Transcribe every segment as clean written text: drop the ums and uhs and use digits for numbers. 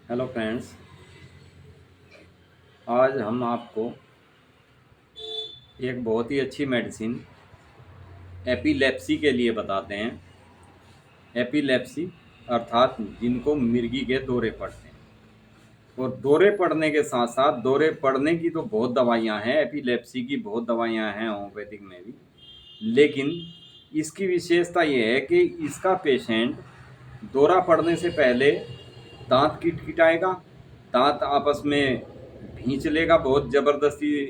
Hello friends, आज हम आपको एक बहुत ही अच्छी मेडिसिन एपिलेप्सी के लिए बताते हैं। एपिलेप्सी अर्थात जिनको मिर्गी के दौरे पड़ते हैं। और दौरे पड़ने के साथ साथ दौरे पड़ने की तो बहुत दवाइयाँ हैं, एपिलेप्सी की बहुत दवाइयाँ हैं होम्योपैथिक में भी। लेकिन इसकी विशेषता ये है कि इसका पेशेंट दौरा पड़ने से पहले दांत किटकिटाएगा, दांत आपस में भींच लेगा, बहुत ज़बरदस्ती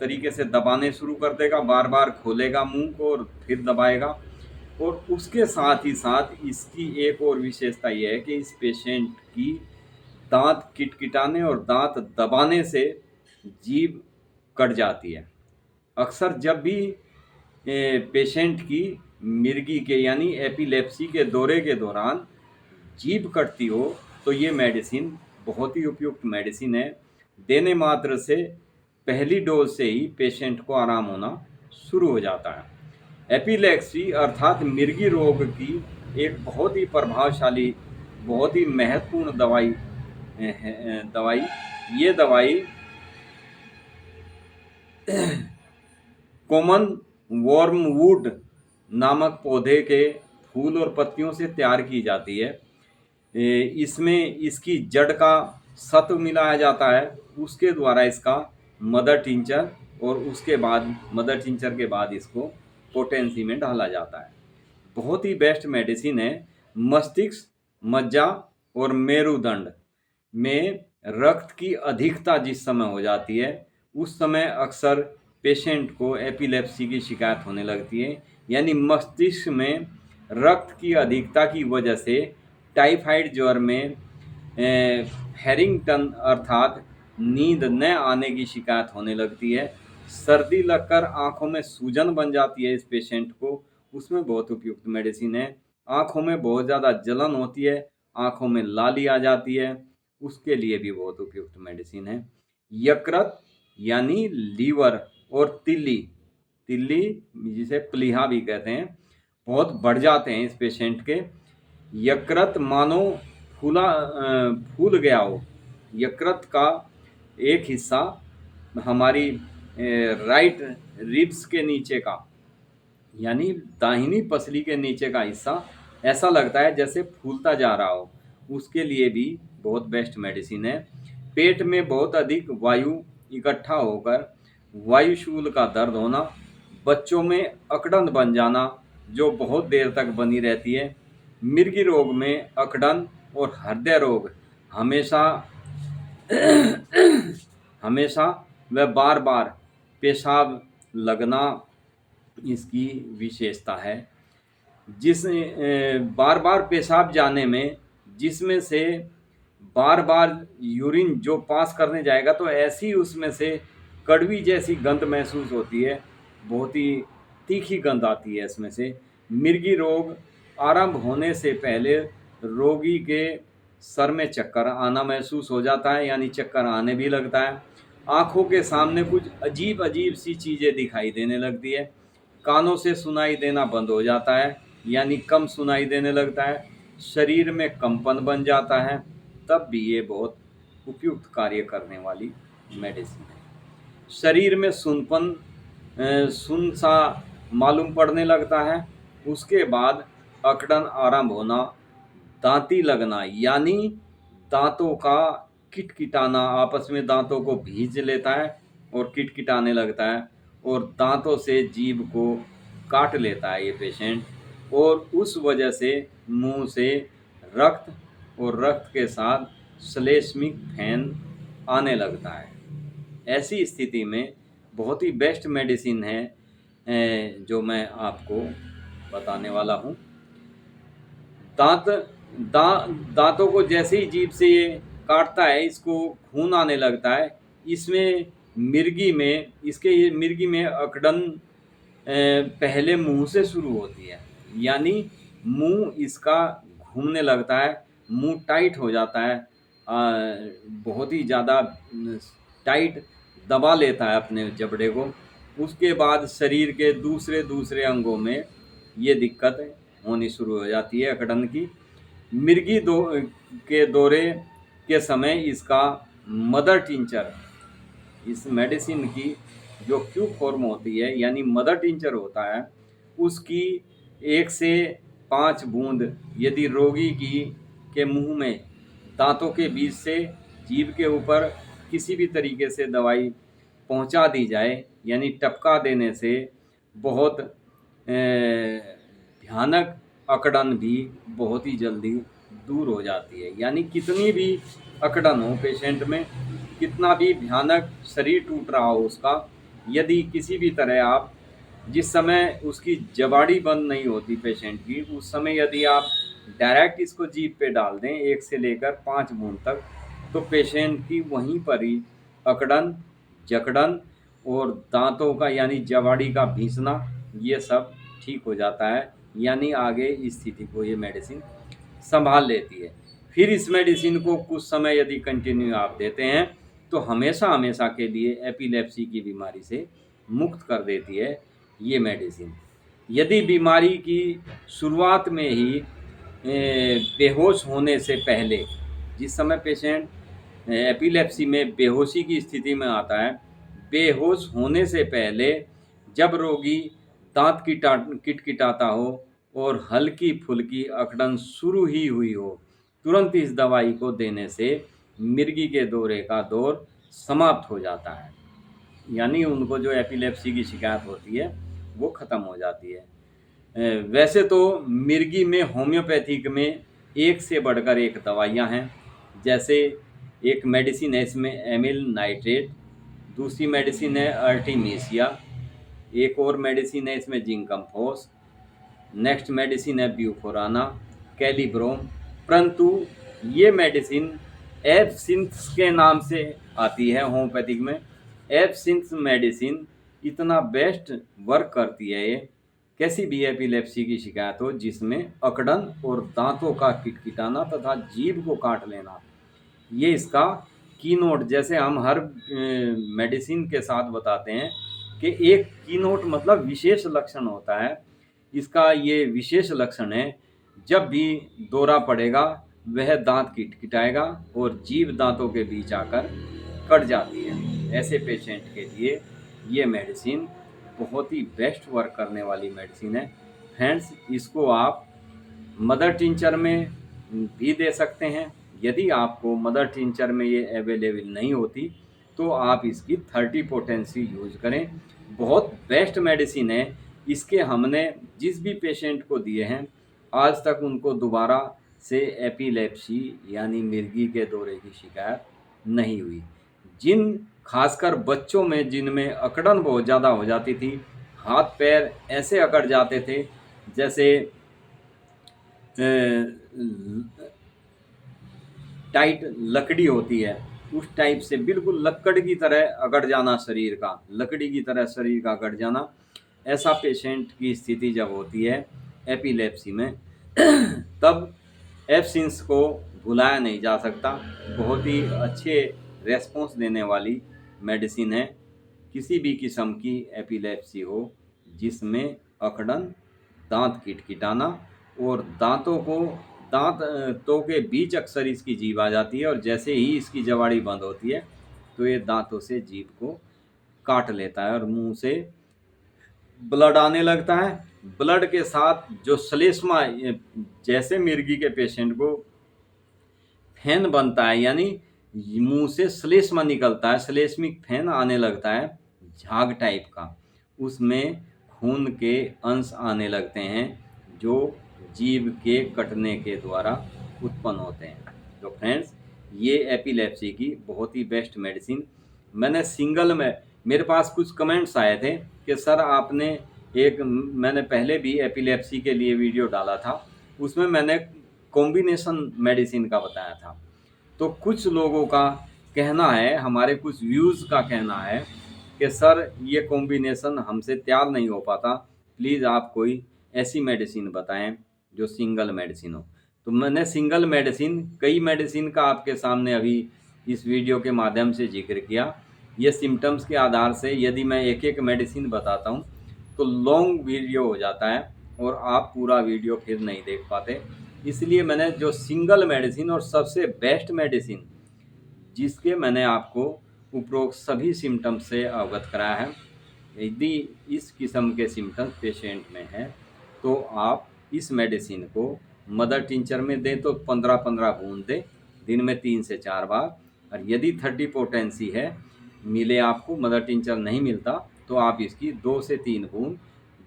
तरीके से दबाने शुरू कर देगा, बार बार खोलेगा मुंह को और फिर दबाएगा। और उसके साथ ही साथ इसकी एक और विशेषता यह है कि इस पेशेंट की दांत किटकिटाने और दांत दबाने से जीभ कट जाती है। अक्सर जब भी पेशेंट की मिर्गी के यानी एपिलेप्सी के दौरे के दौरान जीभ कटती हो तो ये मेडिसिन बहुत ही उपयुक्त मेडिसिन है। देने मात्र से पहली डोज से ही पेशेंट को आराम होना शुरू हो जाता है। एपिलेप्सी अर्थात मिर्गी रोग की एक बहुत ही प्रभावशाली, बहुत ही महत्वपूर्ण दवाई ये दवाई कॉमन वॉर्मवुड नामक पौधे के फूल और पत्तियों से तैयार की जाती है। इसमें इसकी जड़ का सत्व मिलाया जाता है, उसके द्वारा इसका मदर टिंचर और उसके बाद मदर टिंचर के बाद इसको पोटेंसी में डाला जाता है। बहुत ही बेस्ट मेडिसिन है। मस्तिष्क, मज्जा और मेरुदंड में रक्त की अधिकता जिस समय हो जाती है उस समय अक्सर पेशेंट को एपिलेप्सी की शिकायत होने लगती है। यानी मस्तिष्क में रक्त की अधिकता की वजह से टाइफाइड ज्वर में हैरिंगटन अर्थात नींद न आने की शिकायत होने लगती है। सर्दी लगकर आंखों में सूजन बन जाती है इस पेशेंट को, उसमें बहुत उपयुक्त मेडिसिन है। आंखों में बहुत ज़्यादा जलन होती है, आंखों में लाली आ जाती है, उसके लिए भी बहुत उपयुक्त मेडिसिन है। यकृत यानी लीवर और तिल्ली, तिल्ली जिसे प्लीहा भी कहते हैं, बहुत बढ़ जाते हैं इस पेशेंट के। यकृत मानो फूल गया हो। यकृत का एक हिस्सा हमारी राइट रिब्स के नीचे का यानी दाहिनी पसली के नीचे का हिस्सा ऐसा लगता है जैसे फूलता जा रहा हो, उसके लिए भी बहुत बेस्ट मेडिसिन है। पेट में बहुत अधिक वायु इकट्ठा होकर वायुशूल का दर्द होना, बच्चों में अकड़न बन जाना जो बहुत देर तक बनी रहती है। मिर्गी रोग में अकड़न और हृदय रोग हमेशा हमेशा व बार बार पेशाब लगना इसकी विशेषता है। जिस बार बार पेशाब जाने में जिसमें से बार बार यूरिन जो पास करने जाएगा तो ऐसी उसमें से कड़वी जैसी गंध महसूस होती है, बहुत ही तीखी गंध आती है इसमें से। मिर्गी रोग आरंभ होने से पहले रोगी के सर में चक्कर आना महसूस हो जाता है, यानी चक्कर आने भी लगता है। आँखों के सामने कुछ अजीब अजीब सी चीज़ें दिखाई देने लगती है। कानों से सुनाई देना बंद हो जाता है, यानी कम सुनाई देने लगता है। शरीर में कंपन बन जाता है, तब भी ये बहुत उपयुक्त कार्य करने वाली मेडिसिन है। शरीर में सुन सा मालूम पड़ने लगता है। उसके बाद अकड़न आरंभ होना, दांती लगना यानी दांतों का किटकिटाना, आपस में दांतों को भींच लेता है और किटकिटाने लगता है और दांतों से जीभ को काट लेता है ये पेशेंट। और उस वजह से मुंह से रक्त और रक्त के साथ श्लेष्मिक फैन आने लगता है। ऐसी स्थिति में बहुत ही बेस्ट मेडिसिन है जो मैं आपको बताने वाला हूँ। दांतों को जैसे ही जीभ से ये काटता है इसको खून आने लगता है। इसमें मिर्गी में अकड़न पहले मुंह से शुरू होती है, यानी मुंह इसका घूमने लगता है, मुंह टाइट हो जाता है, बहुत ही ज़्यादा टाइट दबा लेता है अपने जबड़े को। उसके बाद शरीर के दूसरे दूसरे अंगों में ये दिक्कत होनी शुरू हो जाती है अकड़न की। मिर्गी के दौरे के समय इसका मदर टिंचर, इस मेडिसिन की जो क्यूब फॉर्म होती है यानी मदर टिंचर होता है, उसकी 1 से 5 बूंद यदि रोगी की के मुंह में दांतों के बीच से जीभ के ऊपर किसी भी तरीके से दवाई पहुंचा दी जाए यानी टपका देने से बहुत भयानक अकड़न भी बहुत ही जल्दी दूर हो जाती है। यानी कितनी भी अकड़न हो पेशेंट में, कितना भी भयानक शरीर टूट रहा हो उसका, यदि किसी भी तरह आप जिस समय उसकी जबाड़ी बंद नहीं होती पेशेंट की, उस समय यदि आप डायरेक्ट इसको जीभ पे डाल दें 1 से लेकर 5 बूंद तक, तो पेशेंट की वहीं पर ही अकड़न, जकड़न और दांतों का यानी जबाड़ी का भींचना ये सब ठीक हो जाता है। यानी आगे इस स्थिति को ये मेडिसिन संभाल लेती है। फिर इस मेडिसिन को कुछ समय यदि कंटिन्यू आप देते हैं तो हमेशा हमेशा के लिए एपिलेप्सी की बीमारी से मुक्त कर देती है ये मेडिसिन। यदि बीमारी की शुरुआत में ही बेहोश होने से पहले, जिस समय पेशेंट एपिलेप्सी में बेहोशी की स्थिति में आता है, बेहोश होने से पहले जब रोगी दांत किटकिटाता हो और हल्की फुल्की अकड़न शुरू ही हुई हो, तुरंत इस दवाई को देने से मिर्गी के दौरे का दौर समाप्त हो जाता है। यानी उनको जो एपिलेप्सी की शिकायत होती है वो ख़त्म हो जाती है। वैसे तो मिर्गी में होम्योपैथिक में एक से बढ़कर एक दवाइयाँ हैं। जैसे एक मेडिसिन है इसमें एमिल नाइट्रेट, दूसरी मेडिसिन है अर्टिमीसिया, एक और मेडिसिन है इसमें जिंकम्फोस, नेक्स्ट मेडिसिन है ब्यूफोराना, कैलिब्रोम। परंतु ये मेडिसिन एब्सिंथ के नाम से आती है होम्योपैथिक में। एब्सिंथ मेडिसिन इतना बेस्ट वर्क करती है ये, कैसी भी एपिलेप्सी की शिकायत हो जिसमें अकड़न और दांतों का किटकिटाना तथा जीभ को काट लेना, ये इसका कीनोट, जैसे हम हर मेडिसिन के साथ बताते हैं कि एक कीनोट मतलब विशेष लक्षण होता है, इसका ये विशेष लक्षण है। जब भी दौरा पड़ेगा वह दांत किटकिटाएगा और जीभ दांतों के बीच आकर कट जाती है। ऐसे पेशेंट के लिए ये मेडिसिन बहुत ही बेस्ट वर्क करने वाली मेडिसिन है। फ्रेंड्स, इसको आप मदर टिंचर में भी दे सकते हैं। यदि आपको मदर टिंचर में ये अवेलेबल नहीं होती तो आप इसकी 30 पोटेंसी यूज करें। बहुत बेस्ट मेडिसिन है। इसके हमने जिस भी पेशेंट को दिए हैं आज तक उनको दोबारा से एपिलेप्सी यानी मिर्गी के दौरे की शिकायत नहीं हुई। जिन खासकर बच्चों में जिनमें अकड़न बहुत ज़्यादा हो जाती थी, हाथ पैर ऐसे अकड़ जाते थे जैसे टाइट लकड़ी होती है, उस टाइप से बिल्कुल लकड़ की तरह अकड़ जाना, शरीर का लकड़ी की तरह शरीर का अकड़ जाना, ऐसा पेशेंट की स्थिति जब होती है एपिलेप्सी में तब एब्सिंथ को भुलाया नहीं जा सकता। बहुत ही अच्छे रेस्पॉन्स देने वाली मेडिसिन है। किसी भी किस्म की एपिलेप्सी हो जिसमें अकड़न, दांत किटकिटाना और दांतों के बीच अक्सर इसकी जीभ आ जाती है और जैसे ही इसकी जबाड़ी बंद होती है तो ये दांतों से जीभ को काट लेता है और मुंह से ब्लड आने लगता है। ब्लड के साथ जो श्लेष्मा, जैसे मिर्गी के पेशेंट को फैन बनता है यानी मुंह से श्लेष्मा निकलता है, श्लेष्मिक फैन आने लगता है झाग टाइप का, उसमें खून के अंश आने लगते हैं जो जीभ के कटने के द्वारा उत्पन्न होते हैं। तो फ्रेंड्स, ये एपिलेप्सी की बहुत ही बेस्ट मेडिसिन। मैंने सिंगल में, मेरे पास कुछ कमेंट्स आए थे कि सर आपने मैंने पहले भी एपिलेप्सी के लिए वीडियो डाला था, उसमें मैंने कॉम्बिनेशन मेडिसिन का बताया था। तो कुछ लोगों का कहना है, हमारे कुछ व्यूज़ का कहना है कि सर ये कॉम्बिनेशन हमसे तैयार नहीं हो पाता, प्लीज़ आप कोई ऐसी मेडिसिन बताएं जो सिंगल मेडिसिन हो। तो मैंने सिंगल मेडिसिन, कई मेडिसिन का आपके सामने अभी इस वीडियो के माध्यम से जिक्र किया। ये सिम्टम्स के आधार से यदि मैं एक एक मेडिसिन बताता हूँ तो लॉन्ग वीडियो हो जाता है और आप पूरा वीडियो फिर नहीं देख पाते। इसलिए मैंने जो सिंगल मेडिसिन और सबसे बेस्ट मेडिसिन जिसके मैंने आपको उपरोक्त सभी सिम्टम्स से अवगत कराया है। यदि इस किस्म के सिम्टम्स पेशेंट में हैं तो आप इस मेडिसिन को मदर टिंचर में दें तो 15-15 बूंद दें दिन में 3 से 4 बार। और यदि 30 पोटेंसी है, मिले आपको मदर टिंचर नहीं मिलता तो आप इसकी 2 से 3 बूंद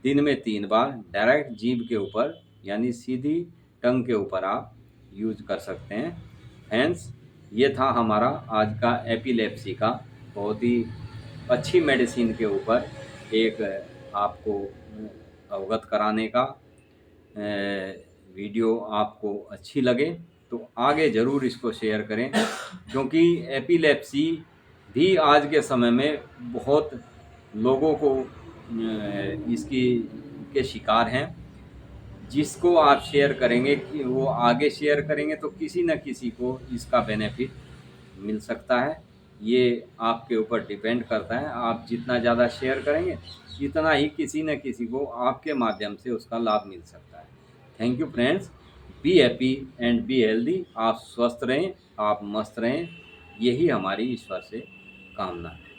दिन में 3 बार डायरेक्ट जीभ के ऊपर यानी सीधी टंग के ऊपर आप यूज कर सकते हैं। फ्रेंड्स, ये था हमारा आज का एपिलेप्सी का बहुत ही अच्छी मेडिसिन के ऊपर एक आपको अवगत कराने का वीडियो। आपको अच्छी लगे तो आगे ज़रूर इसको शेयर करें, क्योंकि एपिलेप्सी भी आज के समय में बहुत लोगों को इसकी के शिकार हैं। जिसको आप शेयर करेंगे कि वो आगे शेयर करेंगे तो किसी न किसी को इसका बेनिफिट मिल सकता है। ये आपके ऊपर डिपेंड करता है, आप जितना ज़्यादा शेयर करेंगे इतना ही किसी न किसी को आपके माध्यम से उसका लाभ मिल सकता है। Thank you friends, be happy and be healthy. आप स्वस्थ रहें, आप मस्त रहें, यही हमारी ईश्वर से कामना है।